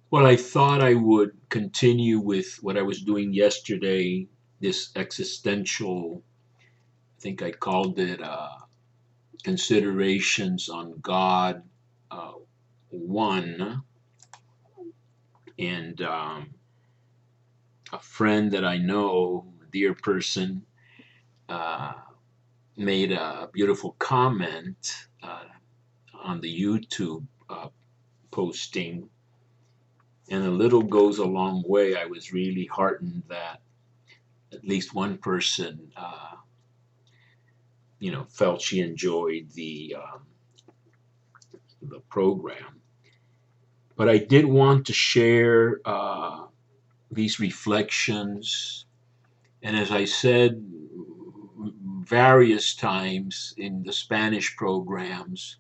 Well, I thought I would continue with what I was doing yesterday, this existential, I think I called it Considerations on God uh, 1. And a friend that I know, a dear person, uh, made a beautiful comment on the YouTube posting. And a little goes a long way. I was really heartened that at least one person felt she enjoyed the program. But I did want to share these reflections, and as I said various times in the Spanish programs,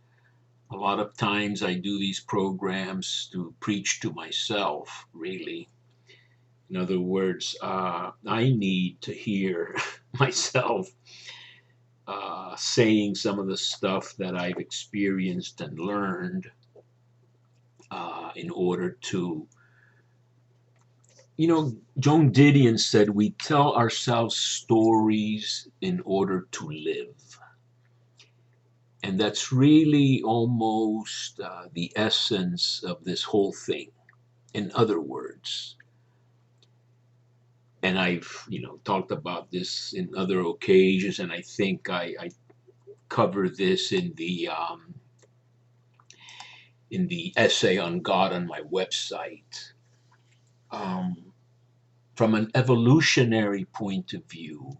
a lot of times I do these programs to preach to myself, really. In other words, I need to hear myself saying some of the stuff that I've experienced and learned in order to, Joan Didion said, we tell ourselves stories in order to live. And that's really almost the essence of this whole thing. In other words, and I've, talked about this in other occasions, and I think I cover this in the essay on God on my website. Um, from an evolutionary point of view,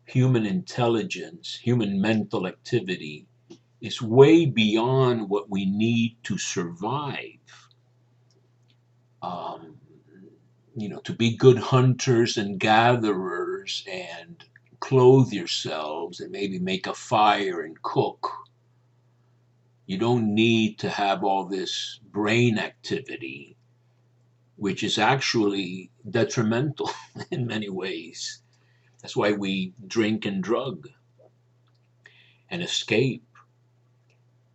human intelligence, human mental activity is way beyond what we need to survive. Um, to be good hunters and gatherers and clothe yourselves and maybe make a fire and cook. You don't need to have all this brain activity, which is actually detrimental in many ways. That's why we drink and drug and escape.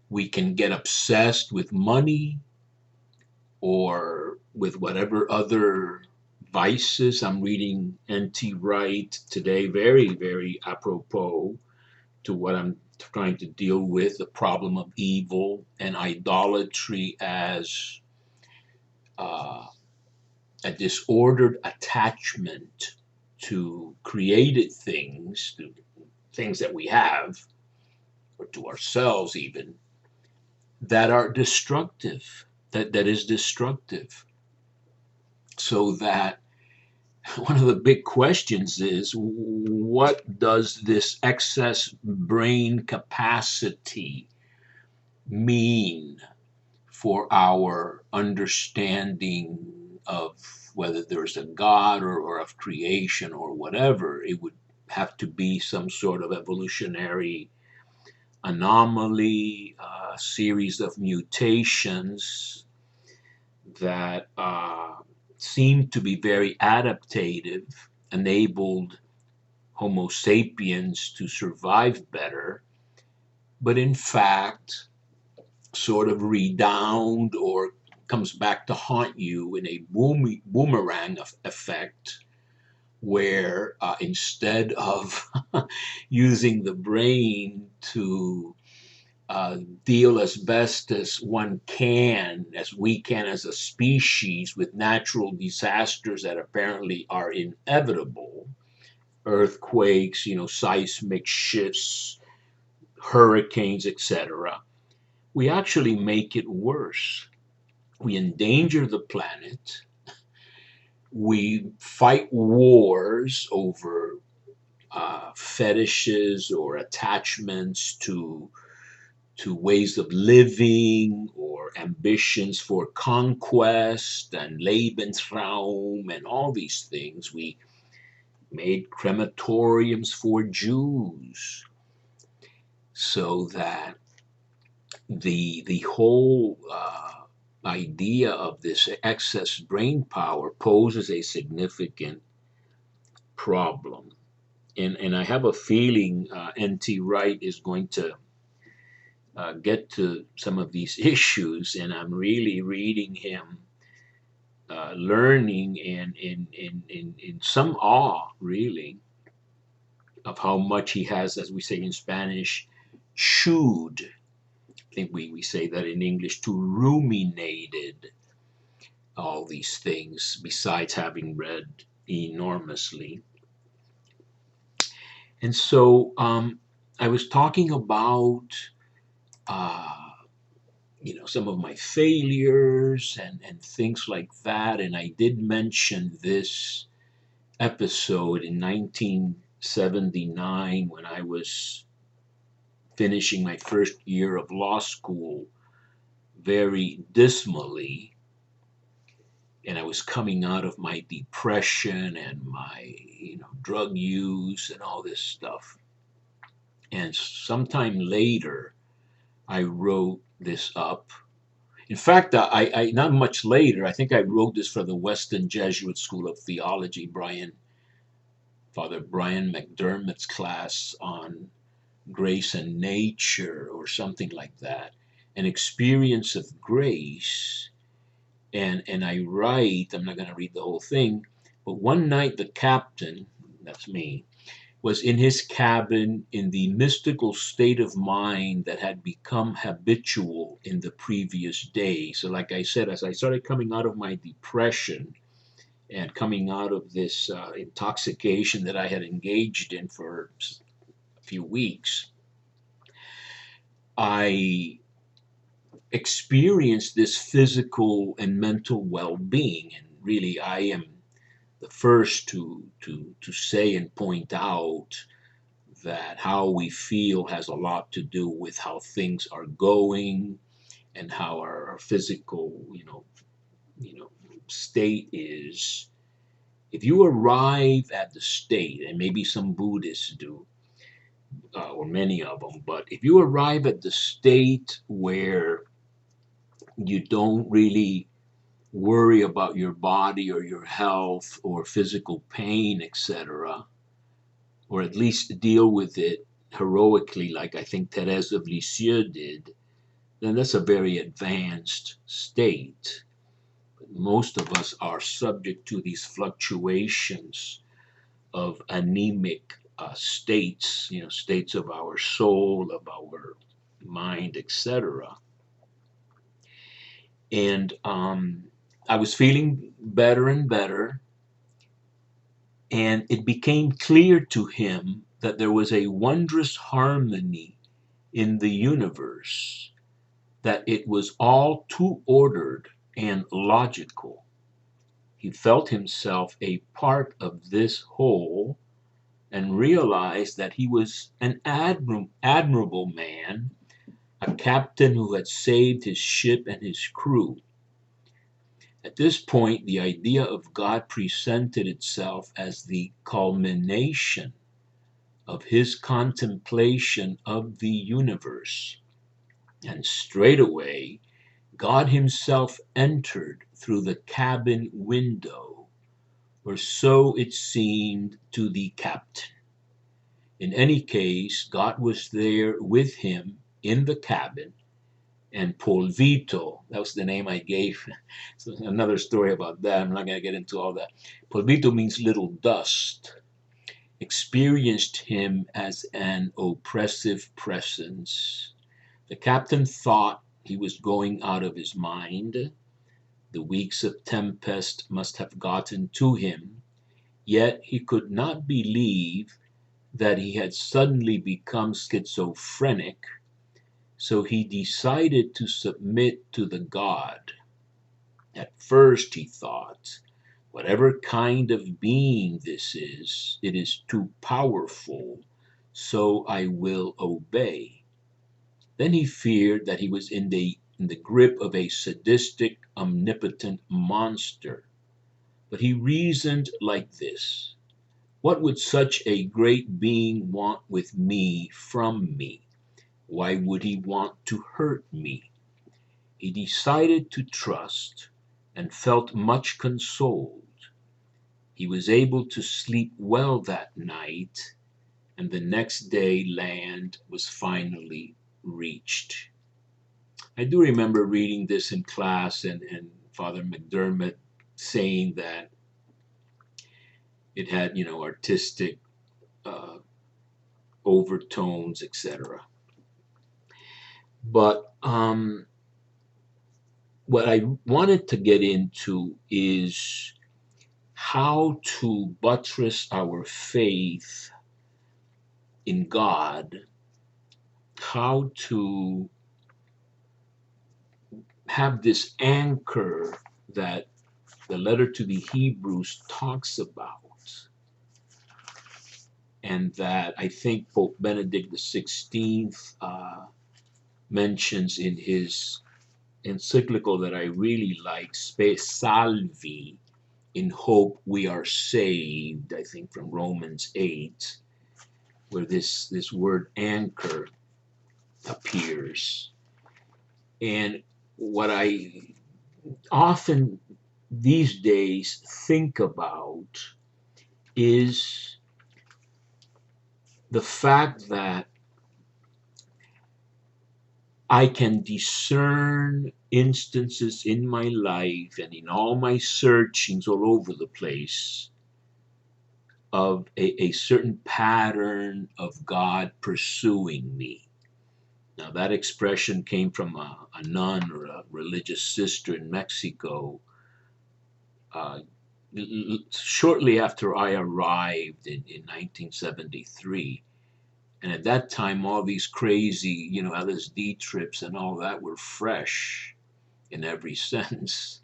We can get obsessed with money or with whatever other vices. I'm reading N.T. Wright today, very, very apropos to what I'm trying to deal with, the problem of evil and idolatry as uh, a disordered attachment to created things, to things that we have, or to ourselves even, that are destructive, that is destructive. So that one of the big questions is, what does this excess brain capacity mean for our understanding of whether there's a God or of creation or whatever? It would have to be some sort of evolutionary anomaly, a series of mutations that seem to be very adaptive, enabled Homo sapiens to survive better, but in fact, sort of redound or comes back to haunt you in a boomerang effect, where instead of using the brain to deal as best as one can, as we can as a species, with natural disasters that apparently are inevitable, earthquakes, seismic shifts, hurricanes, etc., we actually make it worse. We endanger the planet. We fight wars over fetishes or attachments to ways of living or ambitions for conquest and Lebensraum and all these things. We made crematoriums for Jews so that the whole idea of this excess brain power poses a significant problem. And I have a feeling N.T. Wright is going to get to some of these issues, and I'm really reading him learning and in some awe, really, of how much he has, as we say in Spanish, chewed. I think we say that in English, to ruminated all these things, besides having read enormously. And so I was talking about, uh, some of my failures and things like that. And I did mention this episode in 1979 when I was finishing my first year of law school very dismally, and I was coming out of my depression and my drug use and all this stuff. And sometime later, I wrote this up. In fact, I not much later, I think I wrote this for the Weston Jesuit School of Theology, Father Brian McDermott's class on grace and nature or something like that, an experience of grace. And I write, I'm not going to read the whole thing, but one night the captain, that's me, was in his cabin in the mystical state of mind that had become habitual in the previous day. So, like I said, as I started coming out of my depression and coming out of this intoxication that I had engaged in for a few weeks, I experienced this physical and mental well-being. And really, I am the first to say and point out that how we feel has a lot to do with how things are going and how our physical, state is. If you arrive at the state, and maybe some Buddhists do, or many of them, but if you arrive at the state where you don't really worry about your body or your health or physical pain, etc., or at least deal with it heroically, like I think Therese of Lisieux did, then that's a very advanced state. But most of us are subject to these fluctuations of anemic states, states of our soul, of our mind, etc. And I was feeling better and better, and it became clear to him that there was a wondrous harmony in the universe, that it was all too ordered and logical. He felt himself a part of this whole and realized that he was an admirable man, a captain who had saved his ship and his crew. At this point, the idea of God presented itself as the culmination of his contemplation of the universe. And straightway, God himself entered through the cabin window, or so it seemed to the captain. In any case, God was there with him in the cabin, and Polvito, that was the name I gave. So another story about that. I'm not going to get into all that. Polvito means little dust. Experienced him as an oppressive presence. The captain thought he was going out of his mind. The weeks of tempest must have gotten to him, yet he could not believe that he had suddenly become schizophrenic, so he decided to submit to the God. At first he thought, whatever kind of being this is, it is too powerful, so I will obey. Then he feared that he was in the grip of a sadistic, omnipotent monster. But he reasoned like this: what would such a great being want with me from me? Why would he want to hurt me? He decided to trust and felt much consoled. He was able to sleep well that night, and the next day land was finally reached. I do remember reading this in class, and Father McDermott saying that it had, artistic uh, overtones, etc. But what I wanted to get into is how to buttress our faith in God, how to have this anchor that the letter to the Hebrews talks about, and that I think Pope Benedict XVI mentions in his encyclical that I really like, Spe Salvi, in hope we are saved, I think from Romans 8, where this word anchor appears. And what I often these days think about is the fact that I can discern instances in my life and in all my searchings all over the place of a certain pattern of God pursuing me. Now, that expression came from a nun or a religious sister in Mexico uh, shortly after I arrived in 1973. And at that time, all these crazy, LSD trips and all that were fresh in every sense.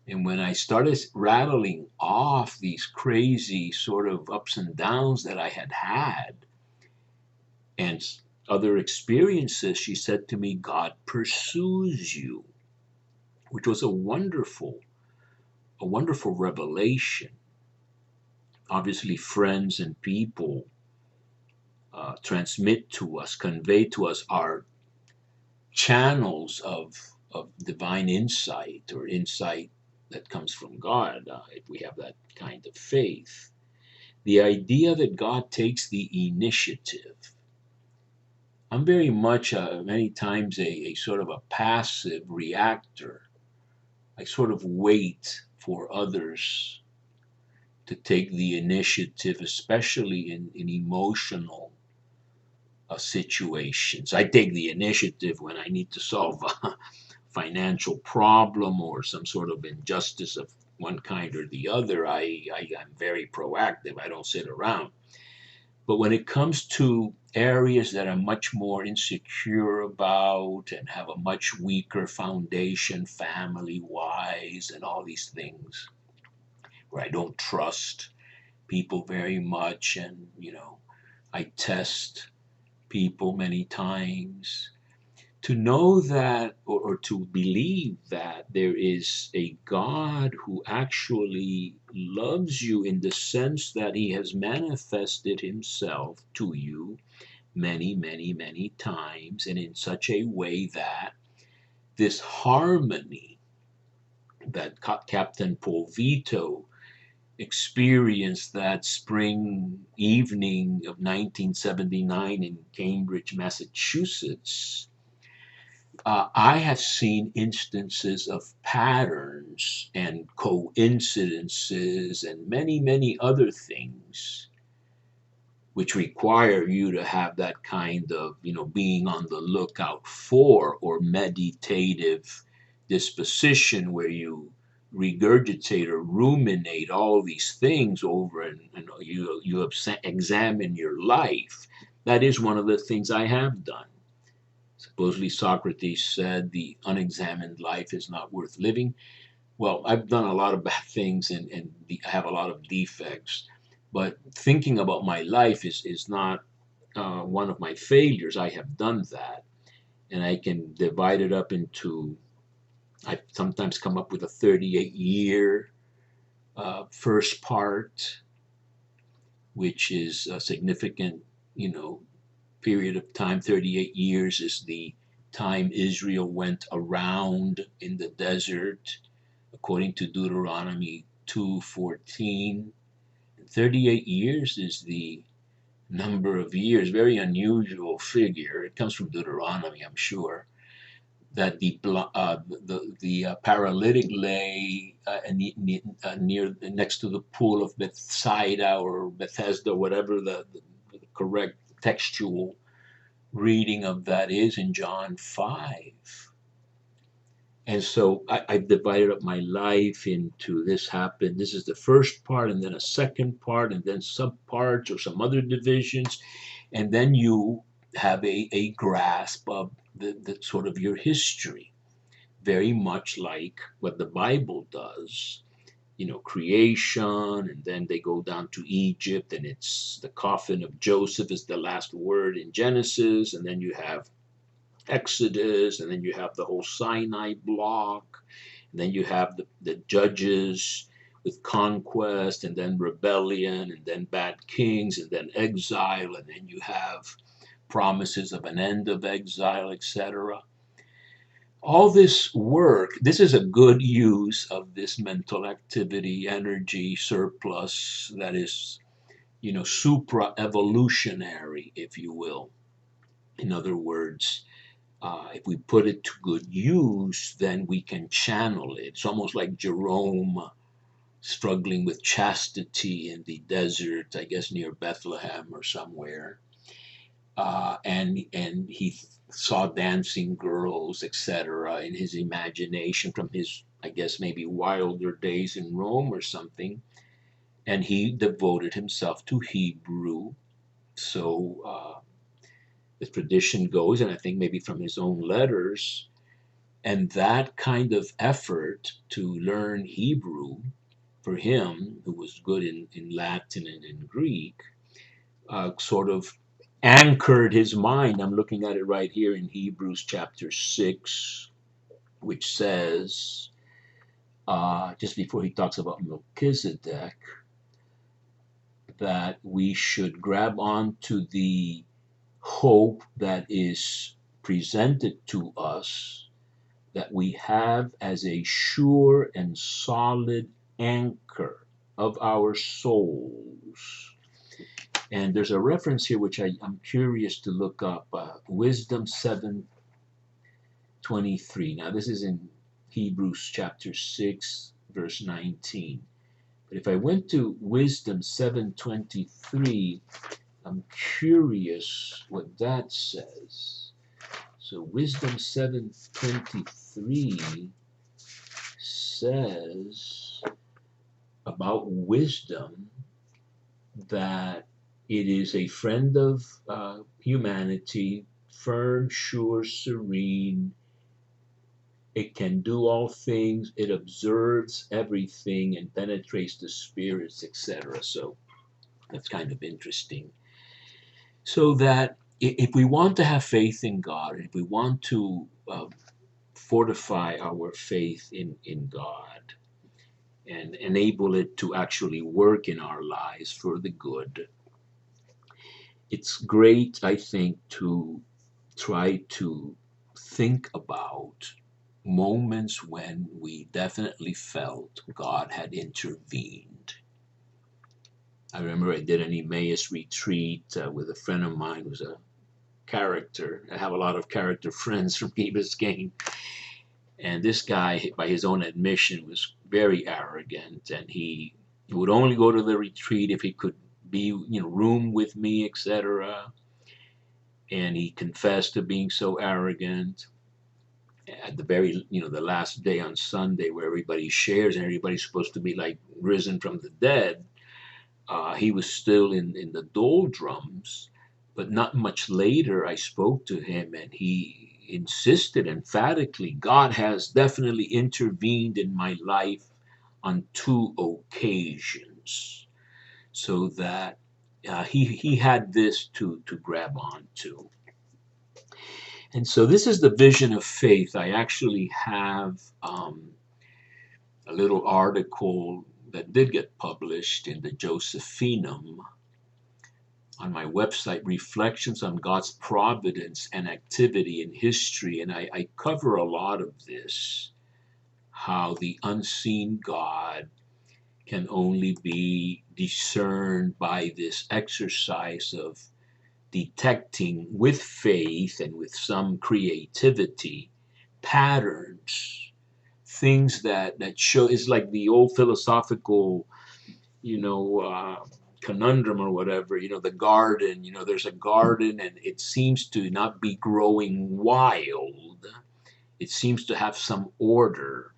And when I started rattling off these crazy sort of ups and downs that I had had and other experiences, she said to me, God pursues you, which was a wonderful revelation. Obviously, friends and people transmit to us, convey to us our channels of divine insight or insight that comes from God, if we have that kind of faith. The idea that God takes the initiative. I'm very much, many times, a sort of a passive reactor. I sort of wait for others to take the initiative, especially in emotional situations. I take the initiative when I need to solve a financial problem or some sort of injustice of one kind or the other. I'm very proactive. I don't sit around. But when it comes to areas that I'm much more insecure about and have a much weaker foundation, family wise, and all these things, where I don't trust people very much, and, I test people many times, to know that, or to believe that there is a God who actually loves you in the sense that he has manifested himself to you many, many, many times, and in such a way that this harmony that Captain Polvito experienced that spring evening of 1979 in Cambridge, Massachusetts, I have seen instances of patterns and coincidences and many, many other things which require you to have that kind of, being on the lookout for, or meditative disposition where you regurgitate or ruminate all these things over, and you examine your life. That is one of the things I have done. Supposedly Socrates said the unexamined life is not worth living. Well, I've done a lot of bad things, and I have a lot of defects. But thinking about my life is not one of my failures. I have done that. And I can divide it up into, I sometimes come up with a 38-year first part, which is a significant, period of time. 38 years is the time Israel went around in the desert, according to Deuteronomy 2:14. 38 years is the number of years, very unusual figure. It comes from Deuteronomy, I'm sure. that the paralytic lay near next to the pool of Bethsaida or Bethesda, whatever the correct textual reading of that is in John 5. And so I've divided up my life into this happened. This is the first part, and then a second part, and then subparts or some other divisions. And then you have a grasp of the sort of your history, very much like what the Bible does. Creation, and then they go down to Egypt, and it's the coffin of Joseph is the last word in Genesis, and then you have Exodus, and then you have the whole Sinai block, and then you have the judges with conquest, and then rebellion, and then bad kings, and then exile, and then you have promises of an end of exile, etc. All this work, this is a good use of this mental activity, energy surplus that is, supra evolutionary, if you will. In other words, if we put it to good use, then we can channel it. It's almost like Jerome struggling with chastity in the desert, I guess near Bethlehem or somewhere. And he saw dancing girls, etc., in his imagination from his, I guess, maybe wilder days in Rome or something. And he devoted himself to Hebrew. So the tradition goes, and I think maybe from his own letters, and that kind of effort to learn Hebrew for him, who was good in Latin and in Greek, sort of anchored his mind. I'm looking at it right here in Hebrews chapter 6, which says, just before he talks about Melchizedek, that we should grab on to the hope that is presented to us, that we have as a sure and solid anchor of our souls. And there's a reference here which I'm curious to look up, Wisdom 7:23. Now this is in Hebrews chapter 6, verse 19. But if I went to Wisdom 7:23, I'm curious what that says. So Wisdom 7:23 says about wisdom that it is a friend of humanity, firm, sure, serene. It can do all things. It observes everything and penetrates the spirits, etc. So that's kind of interesting. So that if we want to have faith in God, if we want to fortify our faith in God and enable it to actually work in our lives for the good, it's great, I think, to try to think about moments when we definitely felt God had intervened. I remember I did an Emmaus retreat with a friend of mine who's a character. I have a lot of character friends from Key Biscayne. And this guy, by his own admission, was very arrogant, and he would only go to the retreat if he could be, room with me, etc. And he confessed to being so arrogant. At the very, the last day on Sunday, where everybody shares and everybody's supposed to be like risen from the dead, he was still in the doldrums. But not much later, I spoke to him, and he insisted emphatically, God has definitely intervened in my life on 2 occasions. So that he had this to grab onto. And so this is the vision of faith. I actually have a little article that did get published in the Josephinum on my website, Reflections on God's Providence and Activity in History. And I cover a lot of this, how the unseen God can only be discerned by this exercise of detecting with faith and with some creativity patterns, things that show. It's like the old philosophical, you know, conundrum or whatever. The garden. There's a garden, and it seems to not be growing wild. It seems to have some order,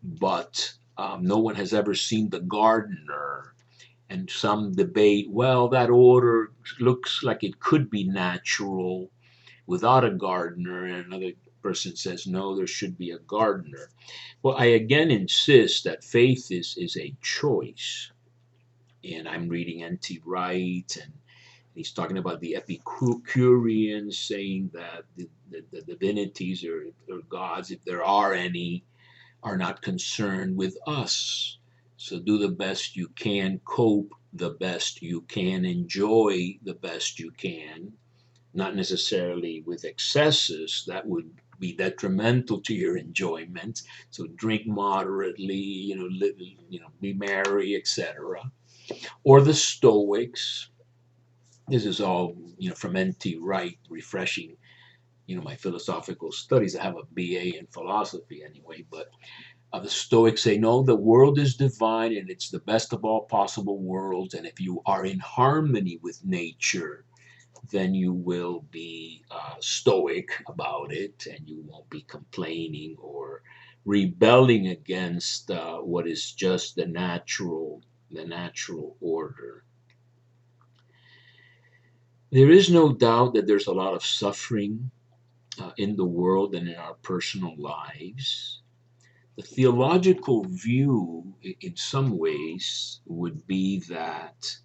but no one has ever seen the gardener. And some debate, well, that order looks like it could be natural without a gardener, and another person says, no, there should be a gardener. Well, I again insist that faith is a choice. And I'm reading N.T. Wright, and he's talking about the Epicureans saying that the divinities or gods, if there are any, are not concerned with us. So do the best you can, cope the best you can, enjoy the best you can, not necessarily with excesses that would be detrimental to your enjoyment. So drink moderately, live, be merry, etc. Or the Stoics. This is all, from N.T. Wright, refreshing, my philosophical studies. I have a BA in philosophy anyway, but the Stoics say, no, the world is divine and it's the best of all possible worlds. And if you are in harmony with nature, then you will be stoic about it, and you won't be complaining or rebelling against what is just the natural order. There is no doubt that there's a lot of suffering in the world and in our personal lives. The theological view, in some ways, would be that,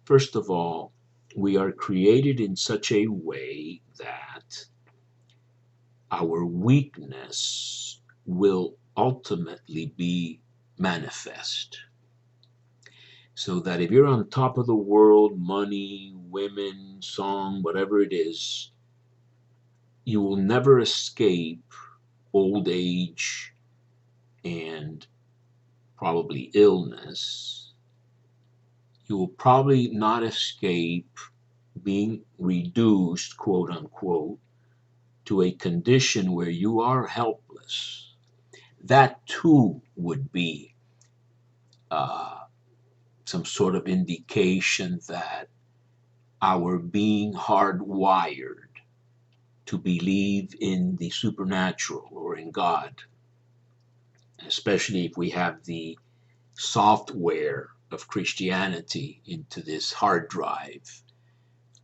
first of all, we are created in such a way that our weakness will ultimately be manifest. So that if you're on top of the world, money, women, song, whatever it is, you will never escape old age and probably illness. You will probably not escape being reduced, quote unquote, to a condition where you are helpless. That too would be some sort of indication that our being hardwired to believe in the supernatural or in God, especially if we have the software of Christianity into this hard drive.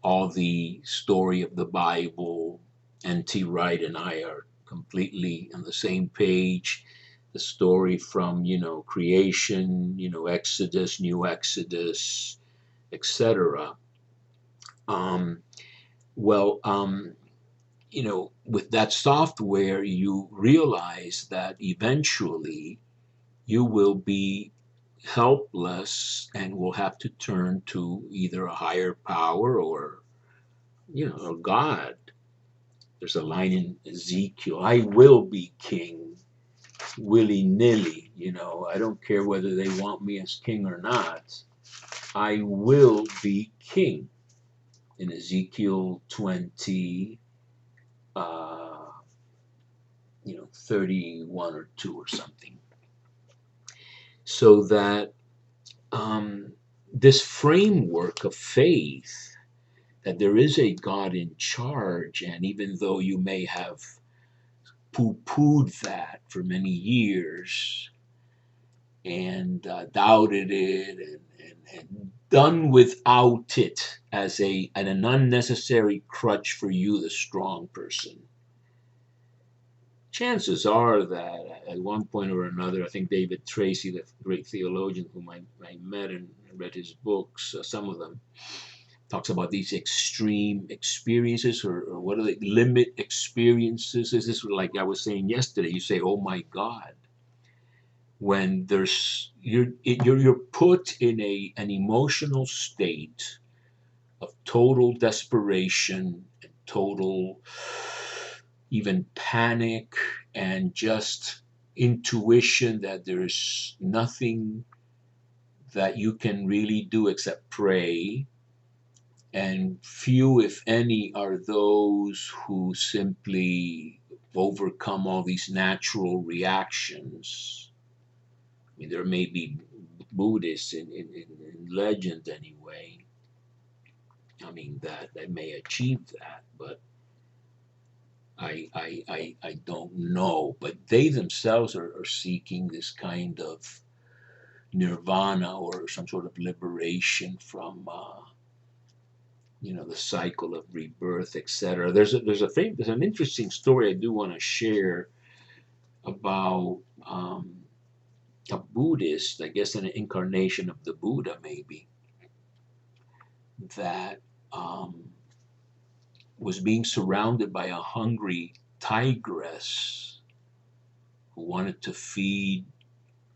All the story of the Bible, N.T. Wright and I are completely on the same page. The story from, creation, Exodus, New Exodus, etc. Well, with that software, you realize that eventually you will be helpless and will have to turn to either a higher power or, a God. There's a line in Ezekiel, I will be king willy-nilly. I don't care whether they want me as king or not. I will be king. In Ezekiel 20, 31 or 2 or something. So that this framework of faith, that there is a God in charge, and even though you may have poo-pooed that for many years and doubted it and done without it as an unnecessary crutch for you, the strong person, chances are that at one point or another, I think David Tracy, the great theologian whom I met and read his books, some of them, talks about these extreme experiences, or what are they, limit experiences. This is like I was saying yesterday. You say, "Oh my God," when you're put in an emotional state of total desperation and total even panic and just intuition that there's nothing that you can really do except pray. And few, if any, are those who simply overcome all these natural reactions. I mean, there may be Buddhists in legend anyway. I mean, that may achieve that, but I don't know. But they themselves are seeking this kind of nirvana or some sort of liberation from the cycle of rebirth, etc. There's an interesting story I do want to share about a Buddhist, I guess an incarnation of the Buddha maybe, that was being surrounded by a hungry tigress who wanted to feed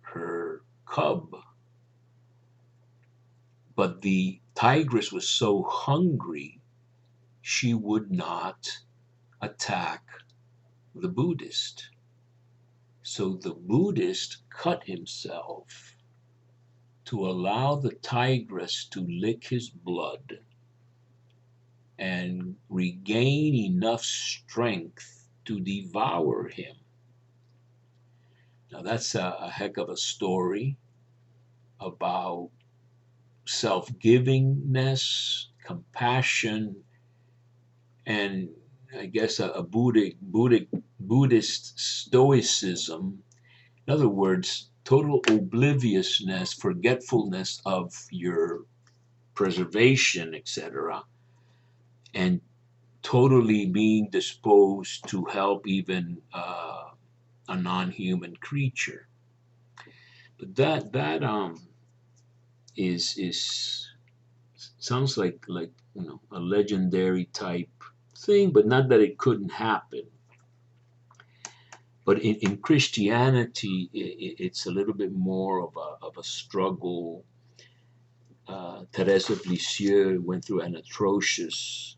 her cub. But the tigress was so hungry, she would not attack the Buddhist. So the Buddhist cut himself to allow the tigress to lick his blood and regain enough strength to devour him. Now that's a heck of a story about self-givingness, compassion, and I guess a Buddhist stoicism. In other words, total obliviousness, forgetfulness of your preservation, etc., and totally being disposed to help even a non-human creature. But that is sounds like a legendary type thing, but not that it couldn't happen. But in Christianity, it's a little bit more of a struggle. Thérèse of Lisieux went through an atrocious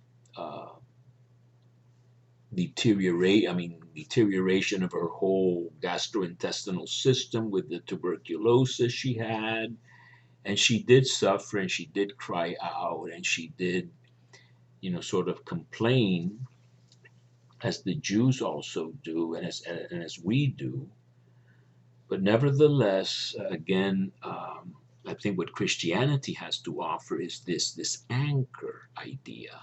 deterioration of her whole gastrointestinal system with the tuberculosis she had. And she did suffer and she did cry out and she did, sort of complain, as the Jews also do and as we do. But nevertheless, again, I think what Christianity has to offer is this anchor idea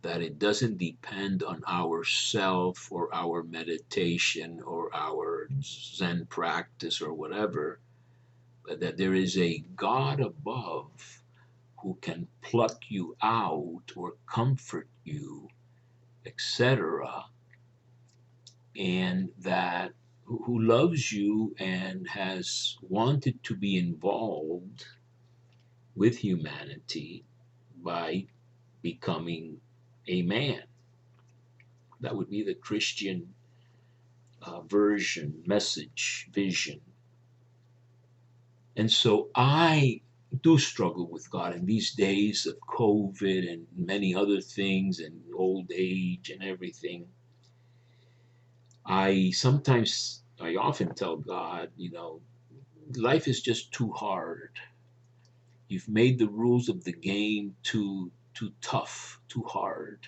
that it doesn't depend on our self or our meditation or our Zen practice or whatever, but that there is a God above who can pluck you out or comfort you, etc., and that who loves you and has wanted to be involved with humanity by becoming a man. That would be the Christian version, message, vision. And so I do struggle with God in these days of COVID and many other things and old age and everything. I often tell God, life is just too hard. You've made the rules of the game too tough, too hard.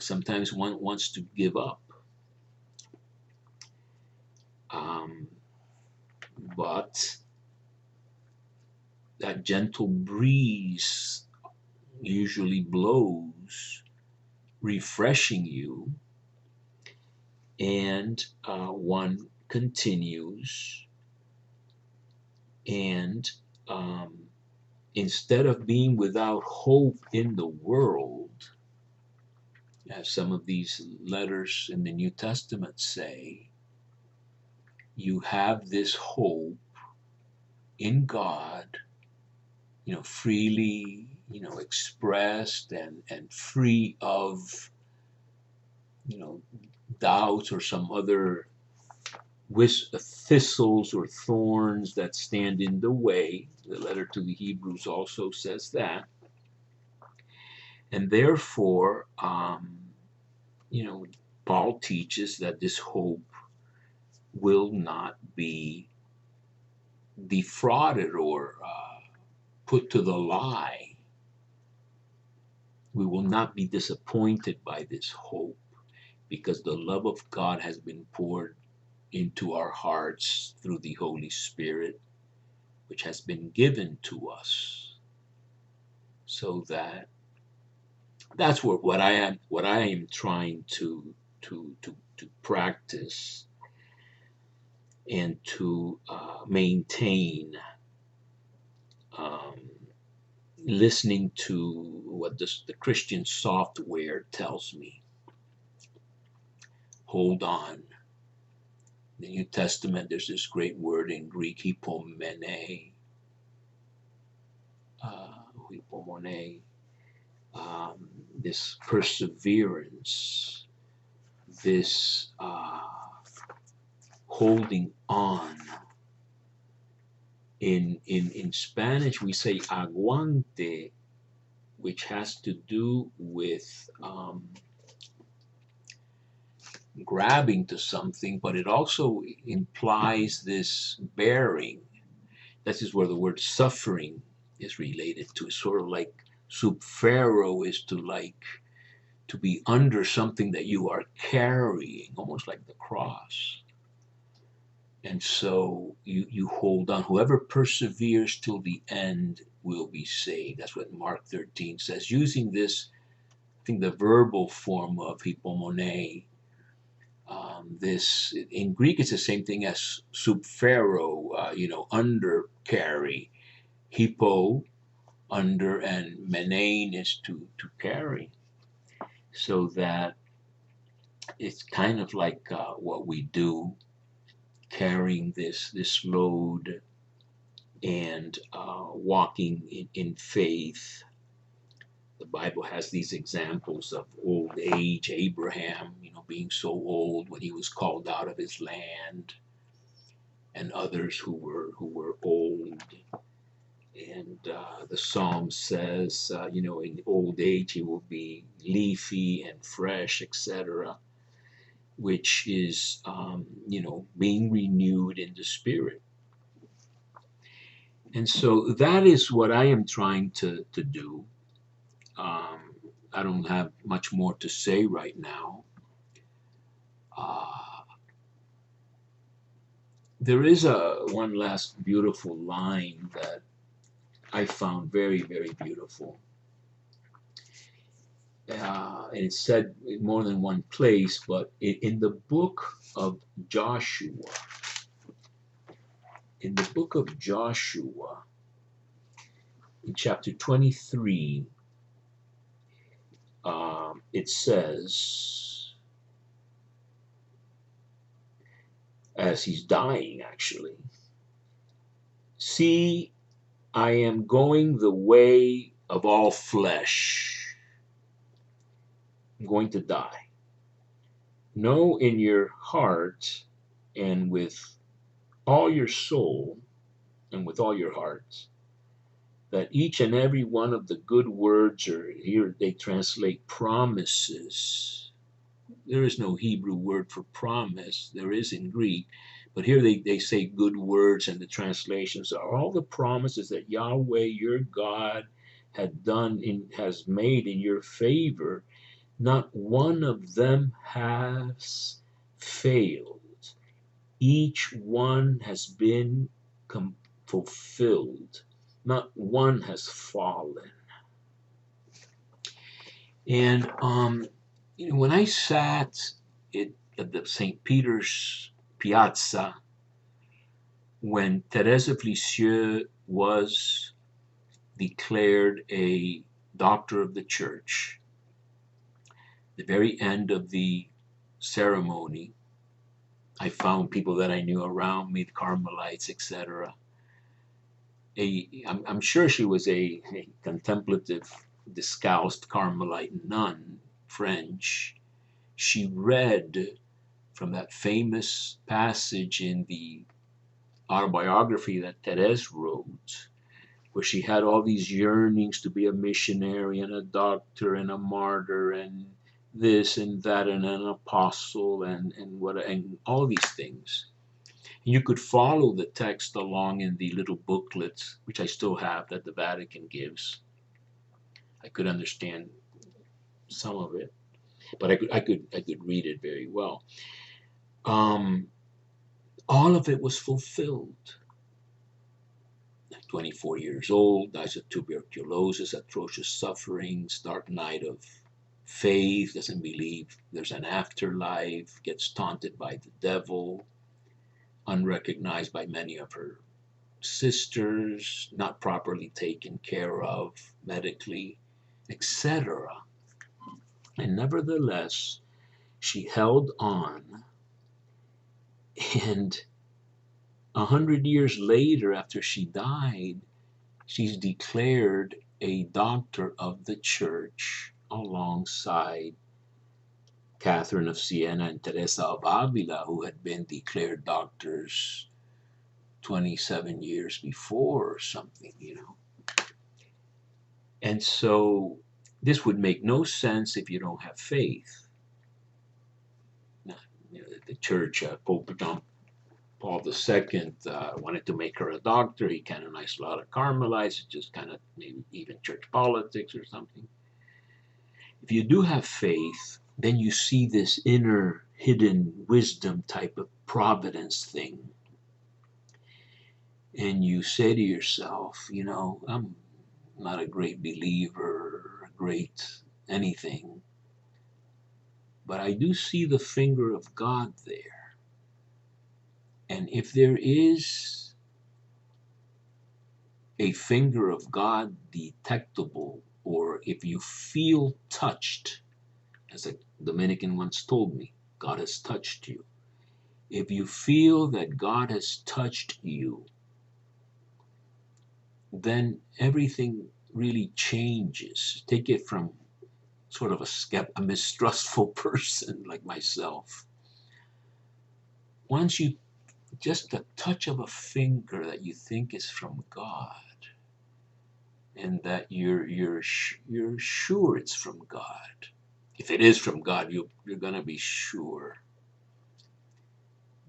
Sometimes one wants to give up. But that gentle breeze usually blows, refreshing you, and one continues. And instead of being without hope in the world, as some of these letters in the New Testament say, you have this hope in God, freely, expressed and free of, doubts or some other thistles or thorns that stand in the way. The letter to the Hebrews also says that. And therefore, Paul teaches that this hope will not be defrauded or put to the lie. We will not be disappointed by this hope. because the love of God has been poured into our hearts through the Holy Spirit, which has been given to us, so that's what I am trying to practice and to maintain, um, listening to what the Christian software tells me. Hold on. In the New Testament, there's this great word in Greek, hypomene, hypomone, this perseverance, this holding on. In Spanish, we say aguante, which has to do with grabbing to something, but it also implies this bearing. This is where the word suffering is related to. It's sort of like subfero is to be under something that you are carrying, almost like the cross. And so you hold on. Whoever perseveres till the end will be saved. That's what Mark 13 says. Using this, I think the verbal form of hypomone, this in Greek it's the same thing as subfero, under carry. Hypo, under, and menein is to carry. So that it's kind of like what we do, carrying this load and walking in faith. The Bible has these examples of old age. Abraham, being so old when he was called out of his land, and others who were old. And the Psalm says, in old age he will be leafy and fresh, etc., which is, being renewed in the spirit. And so that is what I am trying to do. I don't have much more to say right now. There is one last beautiful line that I found very, very beautiful. And it's said in more than one place, but in the book of Joshua, in chapter 23, it says, as he's dying actually, "See, I am going the way of all flesh." I'm going to die. "Know in your heart and with all your soul and with all your heart that each and every one of the good words," or here they translate promises. There is no Hebrew word for promise. There is in Greek. But here they say good words, and the translations are all the promises that Yahweh, your God, has made in your favor. Not one of them has failed. Each one has been fulfilled. Not one has fallen. And when I sat at the St. Peter's Piazza when Thérèse of Lisieux was declared a doctor of the church, the very end of the ceremony, I found people that I knew around me, the Carmelites, etc. I'm sure she was a contemplative, discalced Carmelite nun, French. She read from that famous passage in the autobiography that Thérèse wrote, where she had all these yearnings to be a missionary and a doctor and a martyr and this and that and an apostle and all these things. And you could follow the text along in the little booklets, which I still have, that the Vatican gives. I could understand some of it. but I could read it very well. Um, all of it was fulfilled. 24 years old, dies of tuberculosis, atrocious sufferings, dark night of faith, doesn't believe there's an afterlife, gets taunted by the devil, unrecognized by many of her sisters, not properly taken care of medically, etc. And nevertheless, she held on, and 100 years later, after she died, she's declared a doctor of the church alongside Catherine of Siena and Teresa of Avila, who had been declared doctors 27 years before or something. And so this would make no sense if you don't have faith. Now, the church, Pope John Paul II wanted to make her a doctor. He canonized a lot of Carmelites, just kind of maybe even church politics or something. If you do have faith, then you see this inner hidden wisdom type of providence thing. And you say to yourself, I'm not a great believer, a great anything, but I do see the finger of God there. And if there is a finger of God detectable, or if you feel touched, as a Dominican once told me, God has touched you. If you feel that God has touched you, then everything really changes. Take it from sort of a mistrustful person like myself. Once you, just a touch of a finger that you think is from God, and that you're sure it's from God. If it is from God, you're gonna be sure.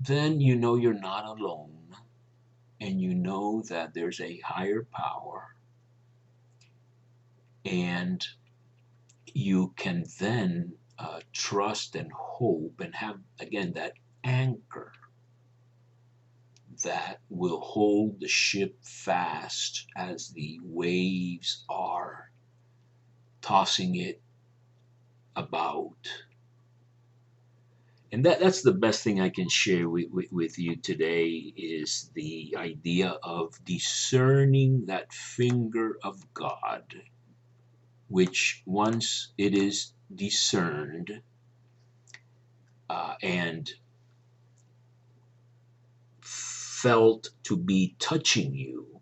Then you know you're not alone, and you know that there's a higher power, and you can then trust and hope and have, again, that anchor that will hold the ship fast as the waves are tossing it about. And that's the best thing I can share with you today, is the idea of discerning that finger of God, which once it is discerned and felt to be touching you,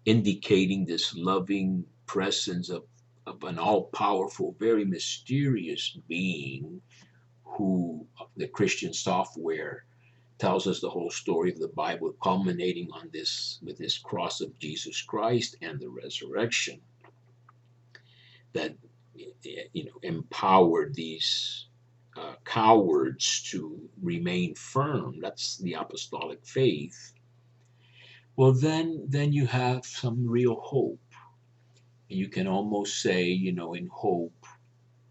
indicating this loving presence of an all-powerful, very mysterious being, who the Christian software tells us the whole story of the Bible, culminating on this with this cross of Jesus Christ and the resurrection, that empowered these cowards to remain firm. That's the apostolic faith. Well, then you have some real hope. You can almost say, in hope,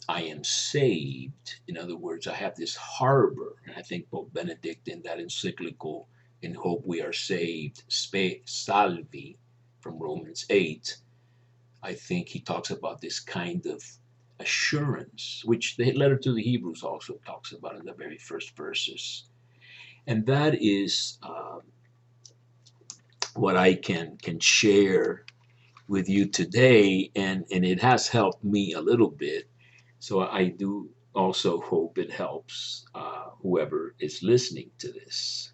I am saved. In other words, I have this harbor. And I think Pope Benedict, in that encyclical, In Hope We Are Saved, Spe Salvi, from Romans 8, I think he talks about this kind of assurance, which the letter to the Hebrews also talks about in the very first verses. And that is what I can share with you today, and it has helped me a little bit. So I do also hope it helps whoever is listening to this.